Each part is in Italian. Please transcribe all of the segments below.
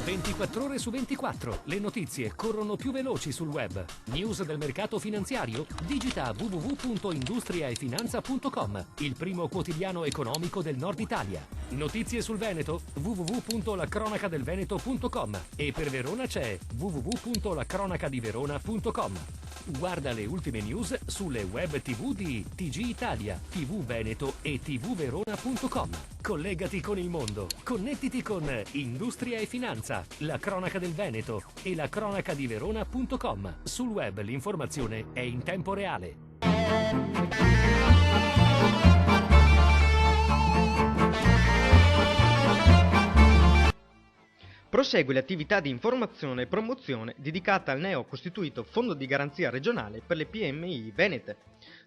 24 ore su 24. Le notizie corrono più veloci sul web. News del mercato finanziario? Digita www.industriaefinanza.com, il primo quotidiano economico del Nord Italia. Notizie sul Veneto? www.lacronacadelveneto.com, e per Verona c'è www.lacronacadiverona.com. Guarda le ultime news sulle web TV di TG Italia, TV Veneto e tvverona.com. Collegati con il mondo. Connettiti con Industria e Finanza, la cronaca del Veneto e la cronacadiverona.com. Sul web l'informazione è in tempo reale. Prosegue l'attività di informazione e promozione dedicata al neo costituito Fondo di Garanzia Regionale per le PMI venete.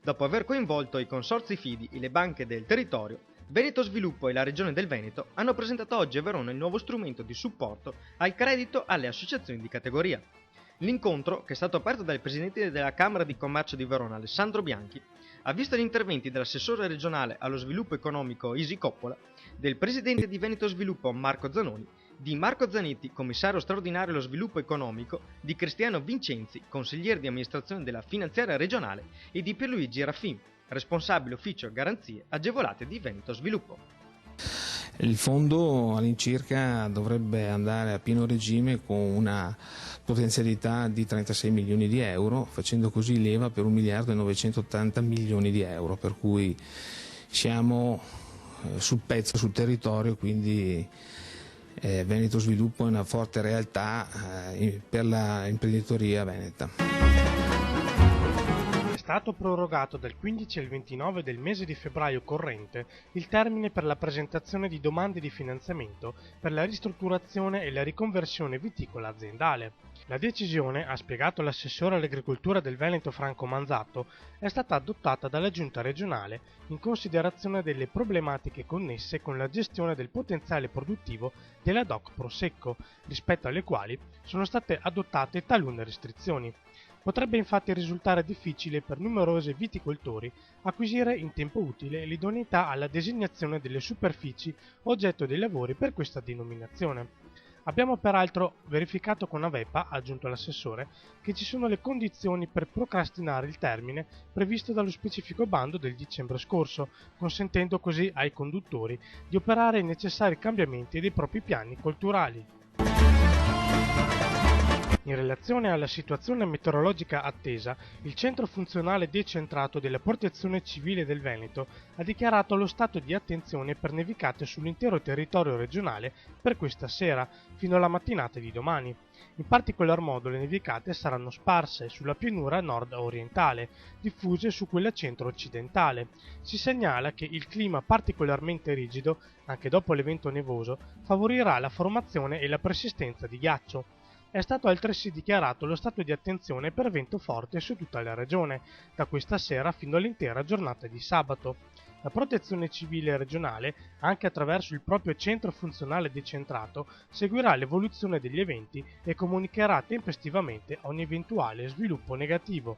Dopo aver coinvolto i consorzi Fidi e le banche del territorio, Veneto Sviluppo e la Regione del Veneto hanno presentato oggi a Verona il nuovo strumento di supporto al credito alle associazioni di categoria. L'incontro, che è stato aperto dal presidente della Camera di Commercio di Verona, Alessandro Bianchi, ha visto gli interventi dell'assessore regionale allo sviluppo economico Isi Coppola, del presidente di Veneto Sviluppo Marco Zanoni, di Marco Zanetti, commissario straordinario allo sviluppo economico, di Cristiano Vincenzi, consigliere di amministrazione della finanziaria regionale, e di Pierluigi Raffin, responsabile ufficio garanzie agevolate di Veneto Sviluppo. Il fondo all'incirca dovrebbe andare a pieno regime con una potenzialità di 36 milioni di euro, facendo così leva per 1 miliardo e 980 milioni di euro, per cui siamo sul pezzo, sul territorio, quindi Veneto Sviluppo è una forte realtà per l'imprenditoria veneta. È stato prorogato dal 15 al 29 del mese di febbraio corrente il termine per la presentazione di domande di finanziamento per la ristrutturazione e la riconversione viticola aziendale. La decisione, ha spiegato l'assessore all'agricoltura del Veneto Franco Manzato, è stata adottata dalla Giunta regionale in considerazione delle problematiche connesse con la gestione del potenziale produttivo della DOC Prosecco, rispetto alle quali sono state adottate talune restrizioni. Potrebbe infatti risultare difficile per numerosi viticoltori acquisire in tempo utile l'idoneità alla designazione delle superfici oggetto dei lavori per questa denominazione. Abbiamo peraltro verificato con Avepa, ha aggiunto l'assessore, che ci sono le condizioni per procrastinare il termine previsto dallo specifico bando del dicembre scorso, consentendo così ai conduttori di operare i necessari cambiamenti dei propri piani colturali. In relazione alla situazione meteorologica attesa, il Centro Funzionale Decentrato della Protezione Civile del Veneto ha dichiarato lo stato di attenzione per nevicate sull'intero territorio regionale per questa sera, fino alla mattinata di domani. In particolar modo le nevicate saranno sparse sulla pianura nord-orientale, diffuse su quella centro-occidentale. Si segnala che il clima particolarmente rigido, anche dopo l'evento nevoso, favorirà la formazione e la persistenza di ghiaccio. È stato altresì dichiarato lo stato di attenzione per vento forte su tutta la regione, da questa sera fino all'intera giornata di sabato. La Protezione Civile regionale, anche attraverso il proprio centro funzionale decentrato, seguirà l'evoluzione degli eventi e comunicherà tempestivamente ogni eventuale sviluppo negativo.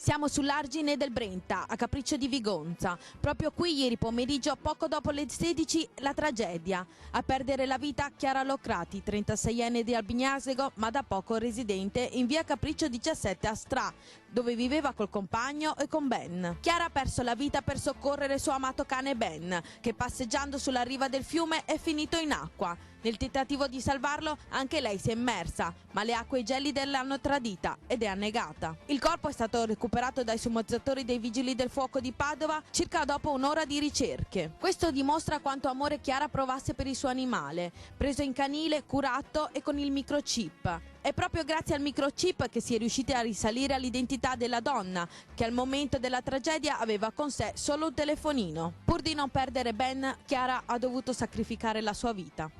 Siamo sull'argine del Brenta, a Capriccio di Vigonza. Proprio qui ieri pomeriggio, poco dopo le 16, la tragedia. A perdere la vita Chiara Locrati, 36enne di Albignasego, ma da poco residente in via Capriccio 17 a Stra, dove viveva col compagno e con Ben. Chiara ha perso la vita per soccorrere il suo amato cane Ben, che passeggiando sulla riva del fiume è finito in acqua. Nel tentativo di salvarlo anche lei si è immersa, ma le acque gelide l'hanno tradita ed è annegata. Il corpo è stato recuperato dai sommozzatori dei Vigili del Fuoco di Padova circa dopo un'ora di ricerche. Questo dimostra quanto amore Chiara provasse per il suo animale, preso in canile, curato e con il microchip. È proprio grazie al microchip che si è riusciti a risalire all'identità della donna, che al momento della tragedia aveva con sé solo un telefonino. Pur di non perdere Ben, Chiara ha dovuto sacrificare la sua vita.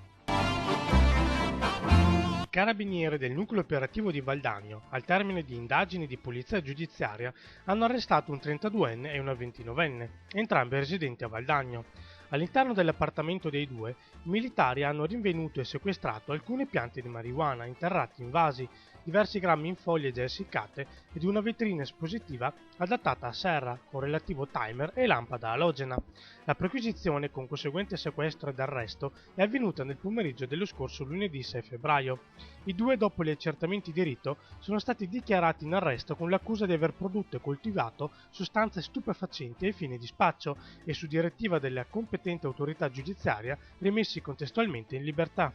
I carabinieri del nucleo operativo di Valdagno, al termine di indagini di polizia giudiziaria, hanno arrestato un 32enne e una 29enne, entrambi residenti a Valdagno. All'interno dell'appartamento dei due, i militari hanno rinvenuto e sequestrato alcune piante di marijuana interrate in vasi, diversi grammi in foglie già essiccate e di una vetrina espositiva adattata a serra con relativo timer e lampada alogena. La perquisizione con conseguente sequestro ed arresto è avvenuta nel pomeriggio dello scorso lunedì 6 febbraio. I due, dopo gli accertamenti di rito, sono stati dichiarati in arresto con l'accusa di aver prodotto e coltivato sostanze stupefacenti ai fini di spaccio e, su direttiva della competente autorità giudiziaria, rimessi contestualmente in libertà.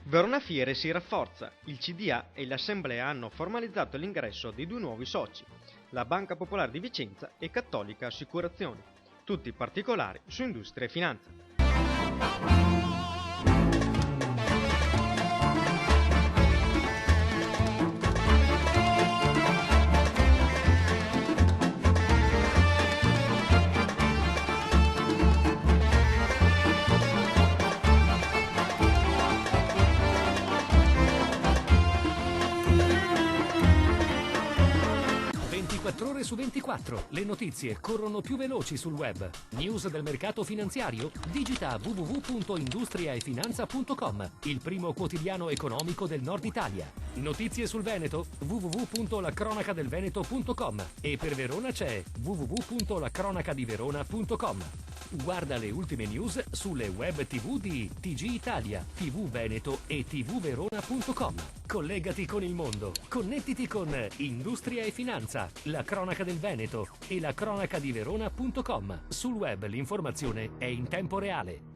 Verona Fiere si rafforza. Il CDA e l'Assemblea hanno formalizzato l'ingresso di due nuovi soci, la Banca Popolare di Vicenza e Cattolica Assicurazioni. Tutti i particolari su Industria e Finanza. 24 ore su 24, le notizie corrono più veloci sul web. News del mercato finanziario? Digita www.industriaefinanza.com, il primo quotidiano economico del Nord Italia. Notizie sul Veneto? www.lacronacadelveneto.com e per Verona c'è www.lacronacadiverona.com. Guarda le ultime news sulle web TV di TG Italia, TV Veneto e tvverona.com. Collegati con il mondo, connettiti con Industria e Finanza, la cronaca del Veneto e la cronacadiverona.com. Sul web l'informazione è in tempo reale.